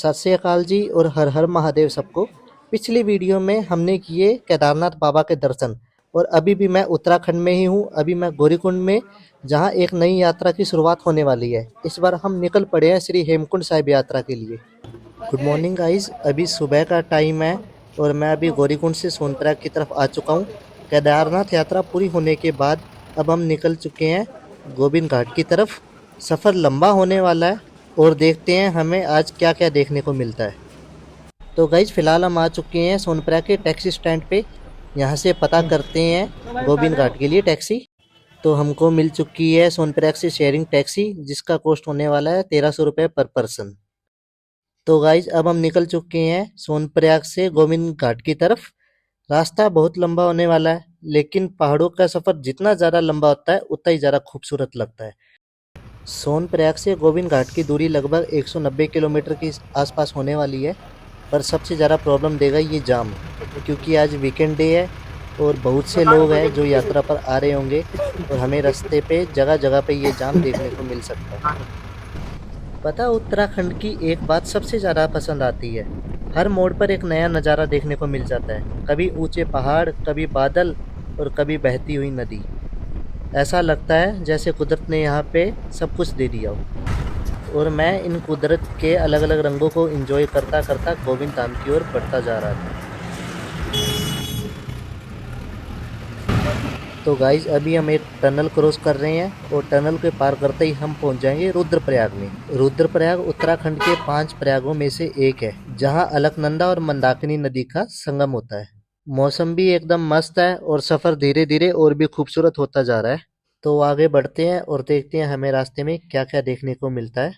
सत श्री अकाल जी और हर हर महादेव सबको। पिछली वीडियो में हमने किए केदारनाथ बाबा के दर्शन और अभी भी मैं उत्तराखंड में ही हूँ। अभी मैं गौरीकुंड में, जहाँ एक नई यात्रा की शुरुआत होने वाली है। इस बार हम निकल पड़े हैं श्री हेमकुंड साहिब यात्रा के लिए। गुड मॉर्निंग गाइज, अभी सुबह का टाइम है और मैं अभी गौरीकुंड से सोनप्रयाग की तरफ आ चुका हूँ। केदारनाथ यात्रा पूरी होने के बाद अब हम निकल चुके हैं गोविंद घाट की तरफ। सफ़र लंबा होने वाला है और देखते हैं हमें आज क्या क्या देखने को मिलता है। तो गाइज फ़िलहाल हम आ चुके हैं सोनप्रयाग के टैक्सी स्टैंड पे। यहाँ से पता करते हैं गोविंद घाट के लिए टैक्सी। तो हमको मिल चुकी है सोनप्रयाग से शेयरिंग टैक्सी, जिसका कॉस्ट होने वाला है 1300 रुपये पर पर्सन। तो गाइज अब हम निकल चुके हैं सोनप्रयाग से गोविंद घाट की तरफ। रास्ता बहुत लंबा होने वाला है, लेकिन पहाड़ों का सफ़र जितना ज़्यादा लंबा होता है उतना ही ज़्यादा खूबसूरत लगता है। सोनप्रयाग से गोविंद घाट की दूरी लगभग 190 किलोमीटर के आसपास होने वाली है। पर सबसे ज़्यादा प्रॉब्लम देगा ये जाम, क्योंकि आज वीकेंड डे है और बहुत से लोग हैं जो यात्रा पर आ रहे होंगे और हमें रास्ते पे जगह जगह पे ये जाम देखने को मिल सकता है। पता उत्तराखंड की एक बात सबसे ज़्यादा पसंद आती है, हर मोड़ पर एक नया नज़ारा देखने को मिल जाता है। कभी ऊंचे पहाड़, कभी बादल और कभी बहती हुई नदी। ऐसा लगता है जैसे कुदरत ने यहाँ पे सब कुछ दे दिया हो। और मैं इन कुदरत के अलग अलग रंगों को एंजॉय करता करता गोविंद धाम की ओर बढ़ता जा रहा था। तो गाइज अभी हम एक टनल क्रॉस कर रहे हैं और टनल के पार करते ही हम पहुंच जाएंगे रुद्रप्रयाग में। रुद्रप्रयाग उत्तराखंड के 5 प्रयागों में से एक है, जहां अलकनंदा और मंदाकिनी नदी का संगम होता है। मौसम भी एकदम मस्त है और सफ़र धीरे धीरे और भी खूबसूरत होता जा रहा है। तो आगे बढ़ते हैं और देखते हैं हमें रास्ते में क्या क्या देखने को मिलता है।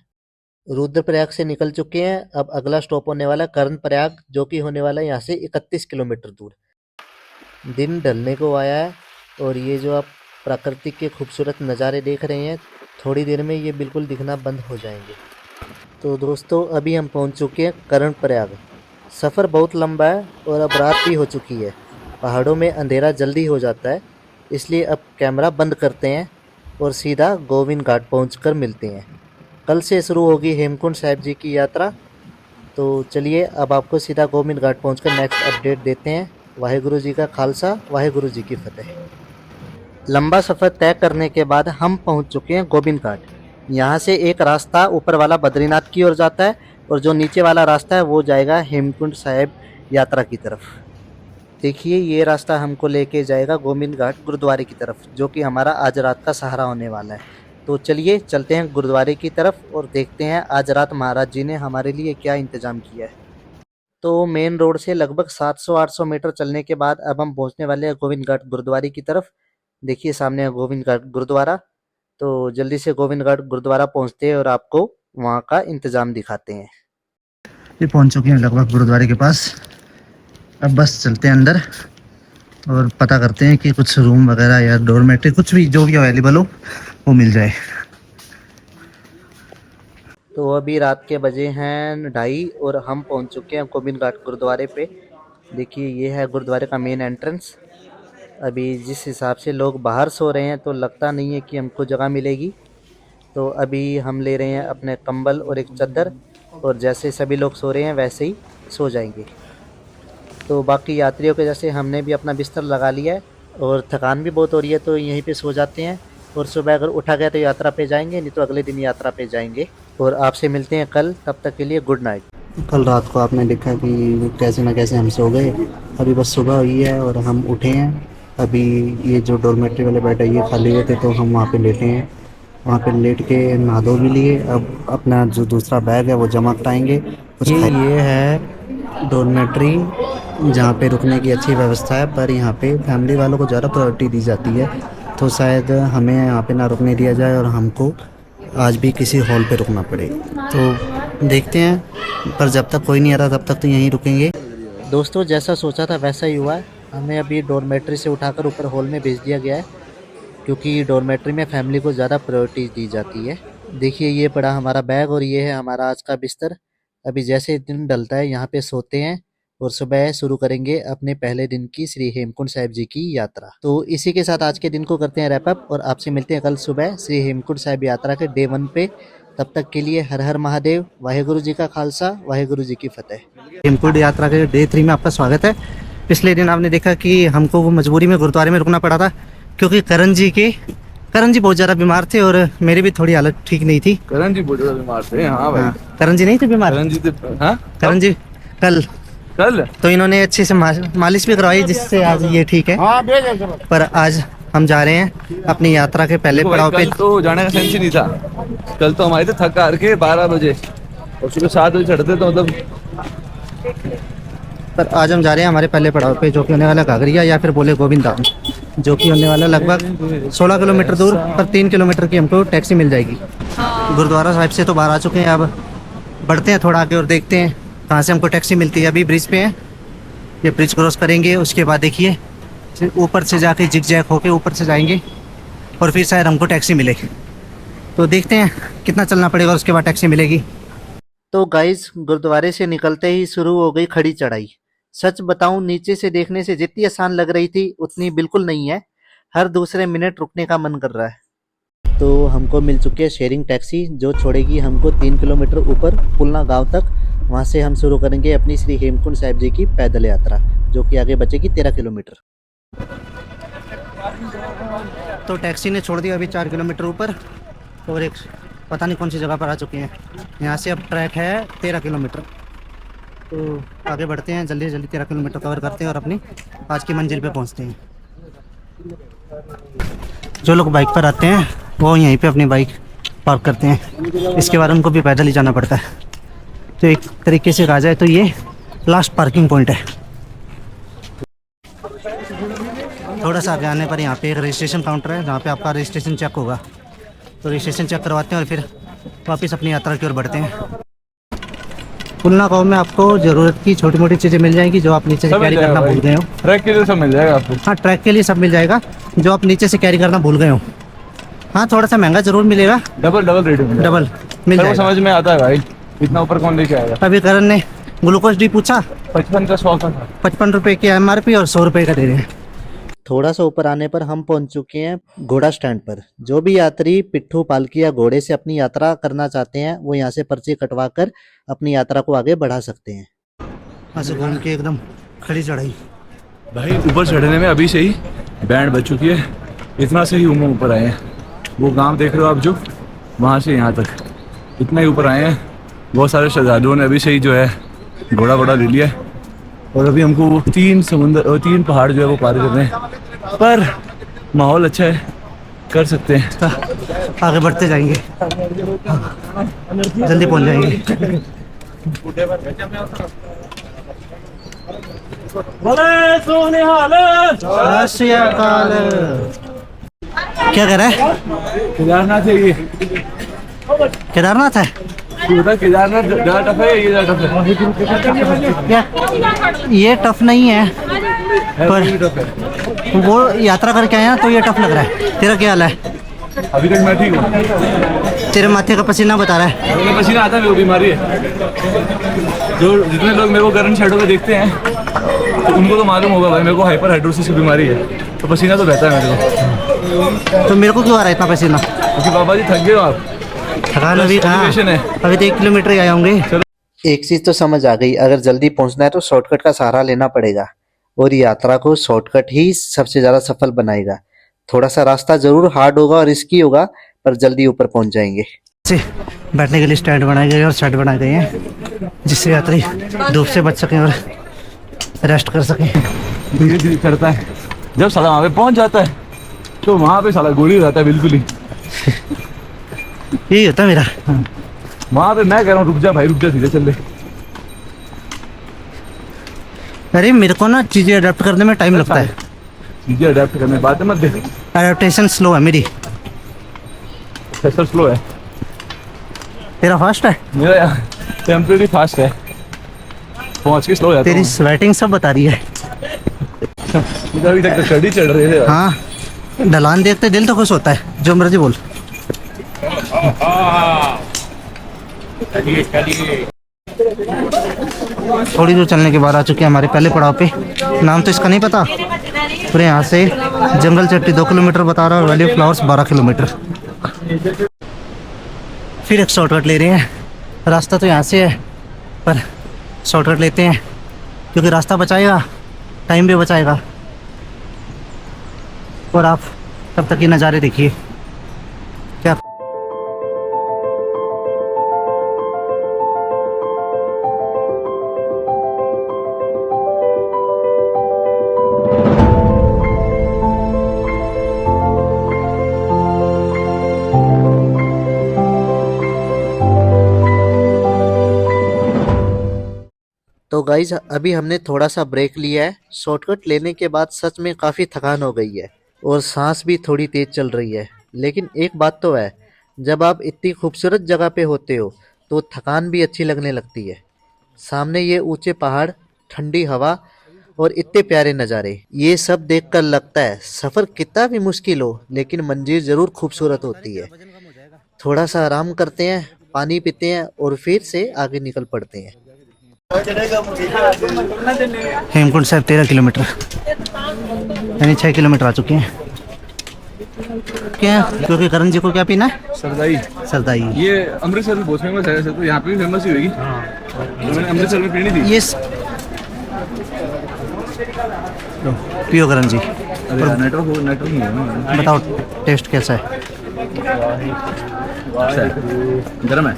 रुद्रप्रयाग से निकल चुके हैं, अब अगला स्टॉप होने वाला कर्णप्रयाग, जो कि होने वाला है यहाँ से 31 किलोमीटर दूर। दिन ढलने को आया है और ये जो आप प्राकृतिक के खूबसूरत नज़ारे देख रहे हैं, थोड़ी देर में ये बिल्कुल दिखना बंद हो जाएंगे। तो दोस्तों अभी हम पहुँच चुके हैं कर्णप्रयाग। सफ़र बहुत लंबा है और अब रात भी हो चुकी है। पहाड़ों में अंधेरा जल्दी हो जाता है, इसलिए अब कैमरा बंद करते हैं और सीधा गोविंद घाट पहुंचकर मिलते हैं। कल से शुरू होगी हेमकुंड साहिब जी की यात्रा। तो चलिए अब आपको सीधा गोविंद घाट पहुंचकर नेक्स्ट अपडेट देते हैं। वाहेगुरु जी का खालसा, वाहेगुरु जी की फतेह। लंबा सफ़र तय करने के बाद हम पहुंच चुके हैं गोविंद घाट। यहाँ से एक रास्ता ऊपर वाला बद्रीनाथ की ओर जाता है और जो नीचे वाला रास्ता है वो जाएगा हेमकुंड साहिब यात्रा की तरफ। देखिए ये रास्ता हमको लेके जाएगा गोविंद घाट गुरुद्वारे की तरफ, जो कि हमारा आज रात का सहारा होने वाला है। तो चलिए चलते हैं गुरुद्वारे की तरफ और देखते हैं आज रात महाराज जी ने हमारे लिए क्या इंतज़ाम किया है। तो मेन रोड से लगभग 700-800 मीटर चलने के बाद अब हम पहुंचने वाले हैं गोविंद घाट गुरुद्वारे की तरफ। देखिए सामने है गोविंद घाट गुरुद्वारा। तो जल्दी से गोविंद घाट गुरुद्वारा पहुंचते हैं और आपको वहाँ का इंतज़ाम दिखाते हैं। ये पहुंच चुके हैं लगभग गुरुद्वारे के पास। अब बस चलते हैं अंदर और पता करते हैं कि कुछ रूम वगैरह या डोरमेट्री कुछ भी जो भी अवेलेबल हो वो मिल जाए। तो अभी रात के बजे हैं 2:30 और हम पहुंच चुके हैं गोविंद घाट गुरुद्वारे पे। देखिए ये है गुरुद्वारे का मेन एंट्रेंस। अभी जिस हिसाब से लोग बाहर सो रहे हैं तो लगता नहीं है कि हमको जगह मिलेगी। तो अभी हम ले रहे हैं अपने कंबल और एक चादर, और जैसे सभी लोग सो रहे हैं वैसे ही सो जाएंगे। तो बाकी यात्रियों के जैसे हमने भी अपना बिस्तर लगा लिया है और थकान भी बहुत हो रही है, तो यहीं पे सो जाते हैं। और सुबह अगर उठा गया तो यात्रा पे जाएंगे, नहीं तो अगले दिन यात्रा पे जाएंगे। और आपसे मिलते हैं कल, तब तक के लिए गुड नाइट। कल रात को आपने देखा कि कैसे ना कैसे हम सो गए। अभी बस सुबह हुई है और हम उठे हैं। अभी ये जो डोरमेट्री वाले बेड है ये खाली हुए थे तो हम वहाँ पे लेटे हैं। वहाँ पे लेट के नहा धो भी लिए। अब अपना जो दूसरा बैग है वो जमा कराएंगे। ये है डोरमेट्री जहाँ पे रुकने की अच्छी व्यवस्था है, पर यहाँ पे फैमिली वालों को ज़्यादा प्रायोरिटी दी जाती है, तो शायद हमें यहाँ पे ना रुकने दिया जाए और हमको आज भी किसी हॉल पे रुकना पड़े। तो देखते हैं, पर जब तक कोई नहीं आ रहा तब तक तो यहीं रुकेंगे। दोस्तों जैसा सोचा था वैसा ही हुआ है। हमें अभी डॉर्मेट्री से उठाकर ऊपर हॉल में भेज दिया गया है, क्योंकि डॉर्मेट्री में फैमिली को ज़्यादा प्रायोरिटी दी जाती है। देखिए ये पड़ा हमारा बैग और ये है हमारा आज का बिस्तर। अभी जैसे दिन ढलता है यहाँ पे सोते हैं और सुबह शुरू करेंगे अपने पहले दिन की श्री हेमकुंड साहिब जी की यात्रा। तो इसी के साथ आज के दिन को करते हैं रैप अप और आपसे मिलते हैं कल सुबह श्री हेमकुंड साहिब यात्रा के डे 1 पे। तब तक के लिए हर हर महादेव, वाहेगुरु जी का खालसा, वाहेगुरु जी की फतेह। हेमकुंड यात्रा के डे 3 में आपका स्वागत है। पिछले दिन आपने देखा कि हमको वो मजबूरी में गुरुद्वारे में रुकना पड़ा था, क्योंकि करण जी बहुत ज़्यादा बीमार थे और मेरी भी थोड़ी हालत ठीक नहीं थी। करण जी बहुत ज्यादा बीमार थे। हाँ भाई। हाँ, करण जी नहीं थे बीमार। हाँ करण जी कल तो इन्होंने अच्छे से मालिश भी करवाई, जिससे आज ये ठीक है। पर आज हम जा रहे हैं अपनी यात्रा के पहले पड़ाव पे। कल तो जाने का सेंस ही नहीं था। कल तो हमारे थे थक हार के 12 बजे और सुबह 7 बजे चढ़ते तो मतलब। पर आज हम जा रहे हैं हमारे पहले पड़ाव पे, जो कि होने वाला घाघरिया या फिर बोले गोविंद धाम, जो कि होने वाला लगभग 16 किलोमीटर दूर। पर 3 किलोमीटर की हमको टैक्सी मिल जाएगी। गुरुद्वारा साहिब से तो बाहर आ चुके हैं, अब बढ़ते हैं थोड़ा आगे और देखते हैं कहाँ से हमको टैक्सी मिलती है। अभी ब्रिज पे हैं, ये ब्रिज क्रॉस करेंगे, उसके बाद देखिए ऊपर से जाके जिग जैग होके ऊपर से जाएंगे और फिर शायद हमको टैक्सी मिलेगी। तो देखते हैं कितना चलना पड़ेगा, उसके बाद टैक्सी मिलेगी। तो गाइस, गुरुद्वारे से निकलते ही शुरू हो गई खड़ी चढ़ाई। सच बताऊं, नीचे से देखने से जितनी आसान लग रही थी उतनी बिल्कुल नहीं है। हर दूसरे मिनट रुकने का मन कर रहा है। तो हमको मिल चुकी है शेयरिंग टैक्सी, जो छोड़ेगी हमको 3 किलोमीटर ऊपर पुलना गांव तक। वहां से हम शुरू करेंगे अपनी श्री हेमकुंड साहिब जी की पैदल यात्रा, जो कि आगे बचेगी 13 किलोमीटर। तो टैक्सी ने छोड़ दिया अभी 4 किलोमीटर ऊपर और एक पता नहीं कौन सी जगह पर आ चुके हैं। यहाँ से अब ट्रैक है 13 किलोमीटर। तो आगे बढ़ते हैं, जल्दी जल्दी 13 किलोमीटर कवर करते हैं और अपनी आज की मंजिल पे पहुँचते हैं। जो लोग बाइक पर आते हैं वो यहीं पे अपनी बाइक पार्क करते हैं, इसके बाद उनको भी पैदल ही जाना पड़ता है। तो एक तरीके से कहा जाए तो ये लास्ट पार्किंग पॉइंट है। थोड़ा सा आगे आने पर यहाँ पे एक रजिस्ट्रेशन काउंटर है, जहाँ पे आपका रजिस्ट्रेशन चेक होगा। तो रजिस्ट्रेशन चेक करवाते हैं और फिर वापस अपनी यात्रा की ओर बढ़ते हैं। पुलना गाँव में आपको ज़रूरत की छोटी मोटी चीज़ें मिल जाएंगी, जो आप नीचे से कैरी करना भूल गए हो। ट्रैक के लिए सब मिल जाएगा आपको। हाँ, ट्रैक के लिए सब मिल जाएगा, जो आप नीचे से कैरी करना भूल गए हो। हाँ, थोड़ा सा महंगा ज़रूर मिलेगा, डबल रेट में डबल मिल जाएगा। समझ में आता है भाई, इतना ऊपर कौन लेके आएगा। अभी करण ने ग्लूकोज डी पूछा, 55 का 100 का था। 55 रुपये की MRP और 100 रुपये का दे रहे हैं। थोड़ा सा ऊपर आने पर हम पहुंच चुके हैं घोड़ा स्टैंड पर। जो भी यात्री पिट्ठू, पालकी या घोड़े से अपनी यात्रा करना चाहते हैं, वो यहाँ से पर्ची कटवा कर अपनी यात्रा को आगे बढ़ा सकते हैं। ऐसे घूम के एकदम खड़ी चढ़ाई। भाई ऊपर चढ़ने में अभी से ही बैंड बज चुकी है। इतना से ही हम ऊपर आए हैं। वो गांव देख रहे हो आप, जो वहाँ से यहाँ तक इतना ही ऊपर आए हैं। बहुत सारे श्रद्धालुओं ने अभी से ही जो है घोड़ा ले लिया है और अभी हमको वो 3 पहाड़ जो है वो पार करने हैं। पर माहौल अच्छा है, कर सकते हैं। आगे बढ़ते जाएंगे, जल्दी पहुंच जाएंगे। क्या कह रहा है? केदारनाथ है ये। केदारनाथ है? केदारनाथ ज़्यादा टफ है, ये ज़्यादा टफ है। क्या ये टफ नहीं है, पर वो यात्रा करके आए हैं तो ये टफ लग रहा है। तेरा क्या हाल है? अभी तक मैं ठीक हूँ। तेरे माथे का पसीना बता रहा है। मेरे पसीना आता है, वो बीमारी है। जो जितने लोग मेरे को गर्म शर्टों में देखते हैं तो उनको तो मालूम होगा भाई, मेरे को हाइपर हाइड्रोसिस की बीमारी है, तो पसीना तो बहता है मेरे को। तो मेरे को क्यों आ रहा है इतना पसीना? क्योंकि बाबा जी थक गए हो आप। थकान अभी कहाँ, अभी तो 1 किलोमीटर ही आए होंगे। एक चीज तो समझ आ गई, अगर जल्दी पहुंचना है तो शॉर्टकट का सहारा लेना पड़ेगा, और यात्रा को शॉर्टकट ही सबसे ज्यादा सफल बनाएगा। थोड़ा सा रास्ता जरूर हार्ड होगा और रिस्की होगा, पर जल्दी ऊपर पहुंच जाएंगे। बैठने के लिए स्टैंड बनाए गए और शेड बनाए गए हैं, जिससे यात्री धूप से बच सकें और रेस्ट कर सकें। धीरे धीरे करता है, जब साला वहाँ पे पहुंच जाता है तो वहाँ पे साला गोली रहता है बिल्कुल ही। यही होता है मेरा। वहाँ पे मैं कह रहा हूँ रुक जा भाई, रुक जा, धीरे चल ले। अरे मेरे को ना चीज़ें अडेप्ट करने में टाइम लगता है। चीजें अडेप्ट करने बात मत दे। अडेप्टेशन स्लो है मेरी। प्रेशर स्लो है तेरा फास्ट है? मेरा टेम्परेरी फास्ट है, पहुंच के स्लो हो जाता तेरी स्वेटिंग सब बता रही है। हूं। अभी तक तो कड़ी चढ़ रही है। हाँ, ढलान देखते दिल तो खुश होता है, जो मर्जी बोल। थोड़ी दूर चलने के बाद आ चुके हैं हमारे पहले पड़ाव पे। नाम तो इसका नहीं पता। पूरे यहाँ से जंगल चट्टी 2 किलोमीटर बता रहा है और वैली ऑफ फ्लावर्स 12 किलोमीटर। फिर एक शॉर्टकट ले रहे हैं। रास्ता तो यहाँ से है पर शॉर्टकट लेते हैं क्योंकि रास्ता बचाएगा, टाइम भी बचाएगा। और आप तब तक ये नज़ारे देखिए क्या। तो गाइज अभी हमने थोड़ा सा ब्रेक लिया है। शॉर्टकट लेने के बाद सच में काफ़ी थकान हो गई है और सांस भी थोड़ी तेज चल रही है। लेकिन एक बात तो है, जब आप इतनी खूबसूरत जगह पे होते हो तो थकान भी अच्छी लगने लगती है। सामने ये ऊंचे पहाड़, ठंडी हवा और इतने प्यारे नज़ारे, ये सब देखकर लगता है सफ़र कितना भी मुश्किल हो लेकिन मंजिल ज़रूर खूबसूरत होती है। थोड़ा सा आराम करते हैं, पानी पीते हैं और फिर से आगे निकल पड़ते हैं। हेमकुंड साहब 13 किलोमीटर यानी 6 किलोमीटर आ चुके हैं। क्या क्योंकि करण जी को क्या पीना है? सरदाई। सरदाई। ये अमृतसर में बहुत फेमस है, तो यहाँ पे भी फेमस ही होगी। तो मैंने अमृतसर में पीनी थी। ये पियो करण जी। अरे नेटवर्क नहीं है ना। बताओ टेस्ट कैसा है? गर्म है।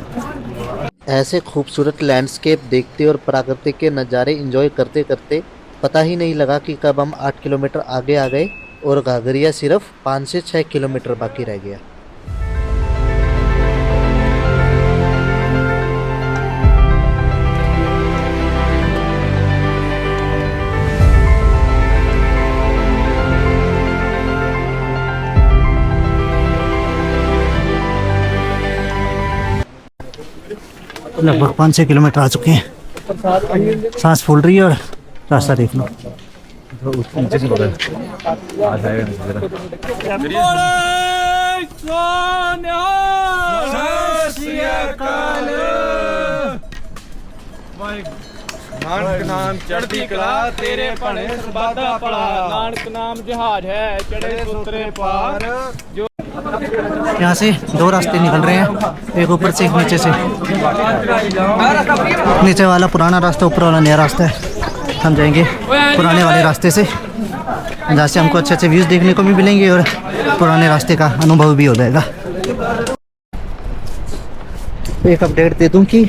ऐसे खूबसूरत लैंडस्केप देखते और प्राकृति के नज़ारे एंजॉय करते करते पता ही नहीं लगा कि कब हम 8 किलोमीटर आगे आ गए और घाघरिया सिर्फ 5 से 6 किलोमीटर बाकी रह गया। लगभग 5-6 किलोमीटर आ चुके हैं। सांस फूल रही है और रास्ता देख लो। नीचे से बदल आ जाएगा। नानक नाम चढ़ती कला तेरे भले सरबादा पड़ा। नानक नाम जहाज है चढ़े सुतरे पार। जो यहाँ से दो रास्ते निकल रहे हैं, एक ऊपर से एक नीचे से। नीचे वाला पुराना रास्ता, ऊपर वाला नया रास्ता है। हम जाएंगे पुराने वाले रास्ते से, जहाँ से हमको अच्छे अच्छे व्यूज़ देखने को भी मिलेंगे और पुराने रास्ते का अनुभव भी हो जाएगा। एक अपडेट दे दूँ कि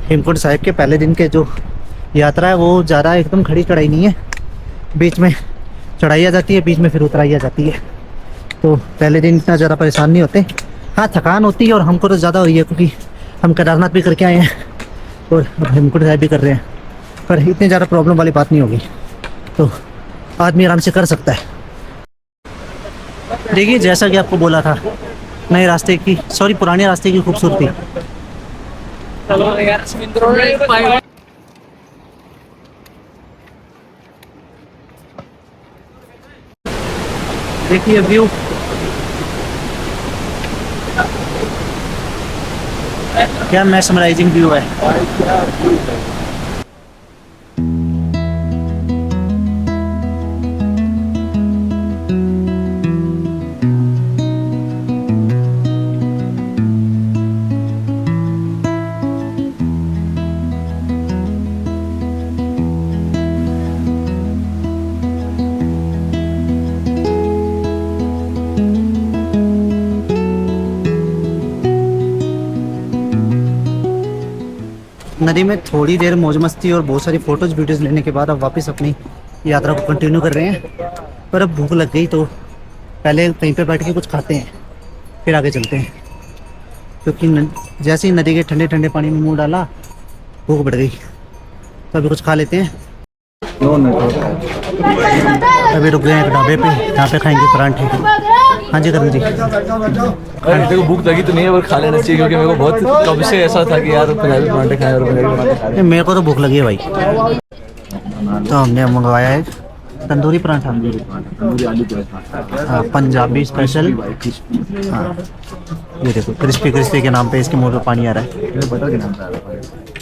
हेमकुंड साहिब के पहले दिन के जो यात्रा है वो ज़्यादा एकदम खड़ी चढ़ाई नहीं है, बीच में चढ़ाई आ जाती है, बीच में फिर उतराई आ जाती है। तो पहले दिन इतना ज़्यादा परेशान नहीं होते। हाँ थकान होती है और हमको तो ज़्यादा हुई है क्योंकि हम केदारनाथ भी करके आए हैं और अब हेमकुंड साहिब भी कर रहे हैं, पर इतनी ज़्यादा प्रॉब्लम वाली बात नहीं होगी, तो आदमी आराम से कर सकता है। देखिए जैसा कि आपको बोला था, नए रास्ते की पुराने रास्ते की खूबसूरती। देखिए व्यू, क्या मैस्मराइजिंग व्यू है। नदी में थोड़ी देर मौज मस्ती और बहुत सारी फ़ोटोज़ वीडियोज़ लेने के बाद अब वापस अपनी यात्रा को कंटिन्यू कर रहे हैं। पर अब भूख लग गई तो पहले कहीं पे बैठ के कुछ खाते हैं, फिर आगे चलते हैं, क्योंकि जैसे ही नदी के ठंडे ठंडे पानी में मुँह डाला भूख बढ़ गई। तो अभी कुछ खा लेते हैं। अभी रुक गए हैं एक ढाबे पे, यहाँ पे खाएंगे परांठे। हाँ जी करण जी। देखो भूख लगी तो नहीं है, पर खा लेना चाहिए क्योंकि मेरे को बहुत कब से ऐसा था कि यार पंजाबी परांठे खाएं और पंजाबी परांठे खाएं। मेरे को तो भूख लगी है भाई, तो हमने मंगवाया है तंदूरी परांठा। हाँ पंजाबी स्पेशल। हाँ ये देखो क्रिस्पी क्रिस्पी के नाम पे इसके मुंह पे पानी आ रहा है।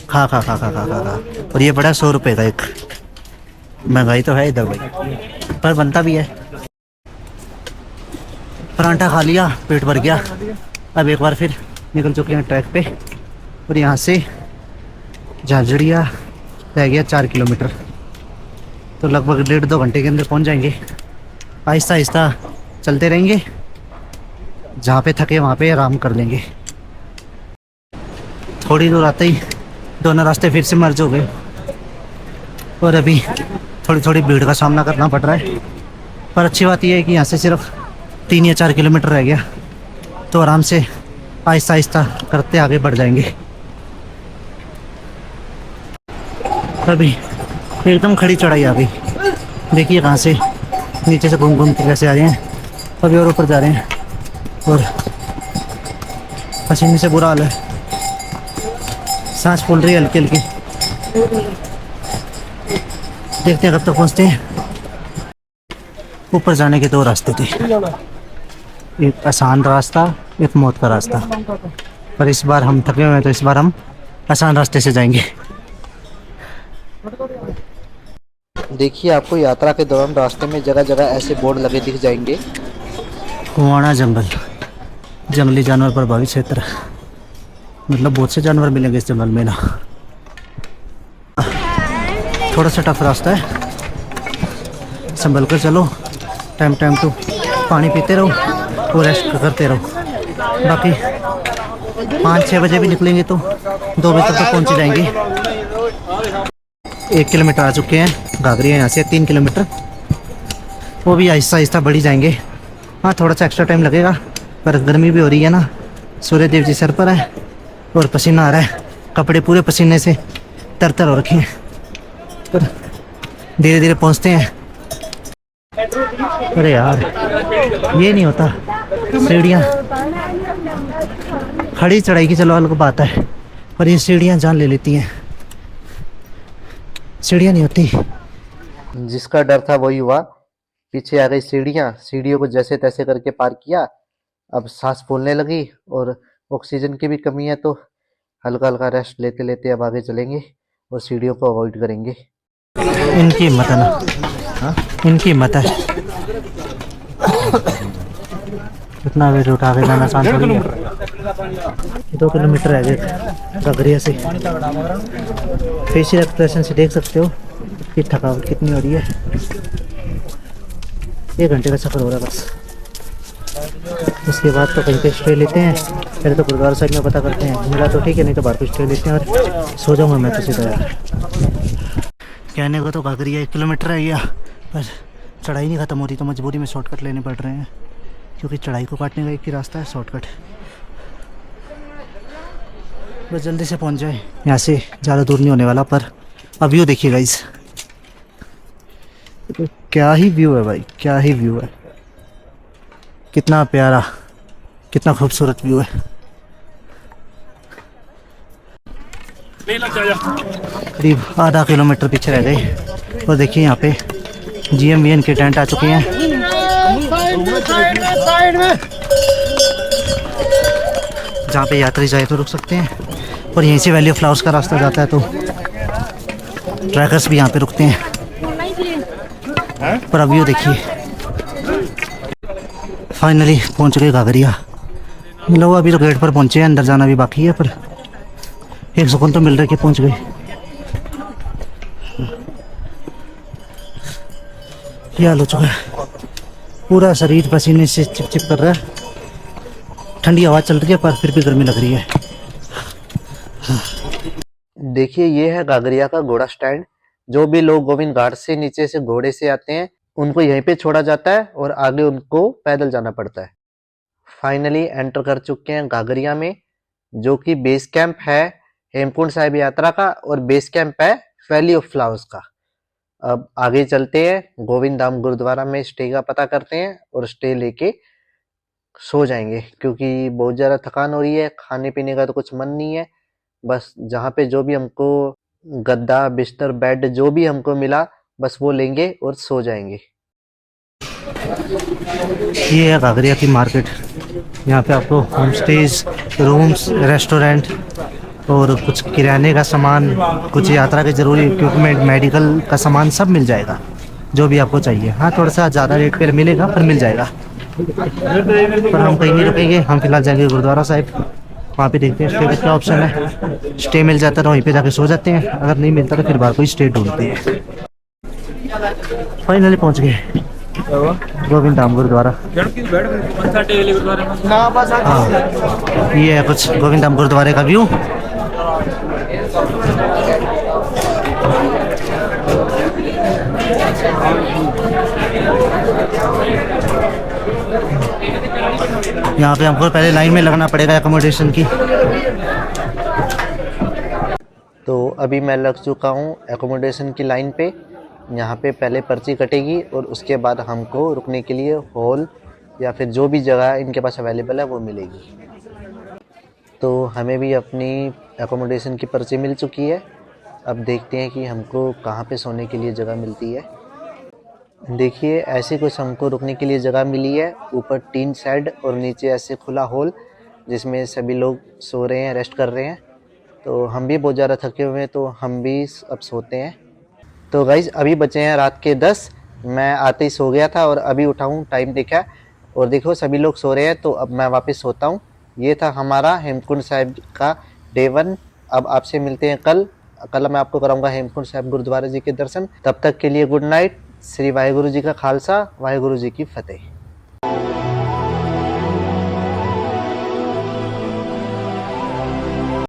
खा खा खा खा खा खा खा। और ये पड़ा 100 रुपये का एक। महंगाई तो है इधर भाई, पर बनता भी है। परांठा खा लिया, पेट भर गया। अब एक बार फिर निकल चुके हैं ट्रैक पे और यहाँ से झाझड़िया रह गया 4 किलोमीटर। तो लगभग 1.5-2 घंटे के अंदर पहुँच जाएंगे। आहिस्ता आहिस्ता चलते रहेंगे, जहाँ पे थके वहाँ पे आराम कर लेंगे। थोड़ी दूर आते ही दोनों रास्ते फिर से मर्ज हो गए और अभी थोड़ी थोड़ी भीड़ का सामना करना पड़ रहा है। पर अच्छी बात यह है कि यहाँ से सिर्फ 3 या 4 किलोमीटर रह गया, तो आराम से आहिस्ता आहिस्ता करते आगे बढ़ जाएंगे। अभी एकदम खड़ी चढ़ाई आ गई, देखिए कहाँ से नीचे से घूम घूम के कैसे आ रहे हैं, अभी और ऊपर जा रहे हैं और पसीने से बुरा हाल है, सांस फूल रही है हल्की हल्की। देखते हैं कब तक पहुँचते हैं। ऊपर जाने के 2 रास्ते थे, एक आसान रास्ता, एक मौत का रास्ता। पर इस बार हम थके हुए हैं तो इस बार हम आसान रास्ते से जाएंगे। देखिए आपको यात्रा के दौरान रास्ते में जगह जगह ऐसे बोर्ड लगे दिख जाएंगे। कुआना जंगल, जंगली जानवर प्रभावित क्षेत्र, मतलब बहुत से जानवर मिलेंगे इस जंगल में ना। थोड़ा सा टफ रास्ता है, संभल कर चलो, टाइम टाइम टू पानी पीते रहो और रेस्ट करते रहो। बाकी 5-6 बजे भी निकलेंगे तो 2 बजे तक पहुँच जाएंगे। 1 किलोमीटर आ चुके हैं, घाघरिया यहाँ से 3 किलोमीटर, वो भी आहिस्ता आहिस्ता बढ़ी जाएंगे। हाँ थोड़ा सा एक्स्ट्रा टाइम लगेगा, पर गर्मी भी हो रही है ना, सूर्य देव जी सर पर है और पसीना आ रहा है, कपड़े पूरे पसीने से तर हो रखे हैं, पर धीरे धीरे पहुँचते हैं। अरे यार ये नहीं होता, सीढ़ियाँ खड़ी चढ़ाई की चलो अलग बात है, पर ये सीढ़ियाँ जान ले लेती हैं, सीढ़ियाँ नहीं होती। जिसका डर था वही हुआ, पीछे आ गई सीढ़ियाँ, सीढ़ियों को जैसे तैसे करके पार किया। अब सांस फूलने लगी और ऑक्सीजन की भी कमी है, तो हल्का हल्का रेस्ट लेते लेते अब आगे चलेंगे और सीढ़ियों को अवॉइड करेंगे। इनकी हिम्मत है ना, इनकी हिम्मत है। इतना वेट उठा के जाना आसान थोड़ी है। 2 किलोमीटर रह गए घाघरिया से। फेशियल एक्सप्रेशन से देख सकते हो कि थकावट कितनी हो रही है। 1 घंटे का सफ़र हो रहा है बस। उसके बाद तो कहीं पे स्टे लेते हैं, पहले तो गुरुद्वारा साइड में पता करते हैं, मिला तो ठीक है, नहीं तो बाहर पे स्टे लेते हैं और सो जाऊँगा मैं तो सीधा यार। कहने को तो घाघरिया 1 किलोमीटर है गया, पर चढ़ाई नहीं ख़त्म हो रही, तो मजबूरी में शॉर्टकट लेने पड़ रहे हैं, क्योंकि चढ़ाई को काटने का एक ही रास्ता है, शॉर्टकट। बस जल्दी से पहुंच जाए, यहाँ से ज़्यादा दूर नहीं होने वाला। पर अब व्यू देखिए गाइस, तो क्या ही व्यू है भाई, क्या ही व्यू है, कितना प्यारा, कितना खूबसूरत व्यू है। करीब आधा किलोमीटर पीछे रह गए और देखिए यहाँ पे GMVN के टेंट आ चुके हैं। जहाँ पे यात्री जाए तो रुक सकते हैं, और यहीं से वैली ऑफ फ्लावर्स का रास्ता जाता है, तो ट्रैकर्स भी यहाँ पे रुकते हैं। पर अब व्यू देखिए, फाइनली पहुँच गए घाघरिया। लोग अभी तो गेट पर पहुँचे हैं, अंदर जाना भी बाकी है, पर एक सुकून तो मिल रहा है कि पहुँच गए। ये हाल हो चुका है, पूरा शरीर पसीने से चिपचिप कर रहा है। ठंडी हवा चल रही है पर फिर भी गर्मी लग रही है। देखिए ये है घाघरिया का घोड़ा स्टैंड। जो भी लोग गोविंद घाट से नीचे से घोड़े से आते हैं उनको यहीं पे छोड़ा जाता है और आगे उनको पैदल जाना पड़ता है। फाइनली एंटर कर चुके हैं घाघरिया में, जो कि बेस कैंप है हेमकुंड साहिब यात्रा का और बेस कैंप है वैली ऑफ फ्लावर्स का। अब आगे चलते हैं, गोविंद धाम गुरुद्वारा में स्टे का पता करते हैं और स्टे लेके सो जाएंगे, क्योंकि बहुत ज़्यादा थकान हो रही है। खाने पीने का तो कुछ मन नहीं है, बस जहाँ पे जो भी हमको गद्दा बिस्तर बेड जो भी हमको मिला बस वो लेंगे और सो जाएंगे। ये है घाघरिया की मार्केट। यहाँ पे आपको होम स्टेज, रूम्स, रेस्टोरेंट और कुछ किराने का सामान, कुछ यात्रा के ज़रूरी इक्विपमेंट, मेडिकल का सामान सब मिल जाएगा, जो भी आपको चाहिए। हाँ थोड़ा सा ज़्यादा रेट पर मिलेगा पर मिल जाएगा। पर हम कहीं नहीं रुकेंगे, हम फिलहाल जाएंगे गुरुद्वारा साहिब वहाँ पे देखते हैं स्टे का क्या ऑप्शन है। स्टे मिल जाता है तो वहीं पे जाके सो जाते हैं, अगर नहीं मिलता तो फिर बाहर कोई स्टे ढूंढते हैं। फाइनली पहुँच गए गोविंद धाम गुरुद्वारा। हाँ ये है कुछ गोविंद धाम गुरुद्वारे का व्यू। यहाँ पे हमको पहले लाइन में लगना पड़ेगा एकोमोडेशन की। तो अभी मैं लग चुका हूँ एकोमोडेशन की लाइन पे। यहाँ पे पहले पर्ची कटेगी और उसके बाद हमको रुकने के लिए हॉल या फिर जो भी जगह इनके पास अवेलेबल है वो मिलेगी। तो हमें भी अपनी एकोमोडेशन की पर्ची मिल चुकी है। अब देखते हैं कि हमको कहाँ पे सोने के लिए जगह मिलती है। देखिए ऐसे कुछ हमको रुकने के लिए जगह मिली है। ऊपर टीन शेड और नीचे ऐसे खुला हॉल जिसमें सभी लोग सो रहे हैं, रेस्ट कर रहे हैं। तो हम भी बहुत ज़्यादा थके हुए हैं तो हम भी अब सोते हैं। तो गाइज़ अभी बचे हैं रात के 10। मैं आते ही सो गया था और अभी उठा हूँ, टाइम देखा और देखो सभी लोग सो रहे हैं तो अब मैं वापस सोता हूँ। ये था हमारा हेमकुंड साहिब का डे 1। अब आपसे मिलते हैं कल मैं आपको कराऊंगा हेमकुंड साहिब गुरुद्वारा जी के दर्शन। तब तक के लिए गुड नाइट। श्री वाहेगुरु जी का खालसा, वाहेगुरु जी की फतेह।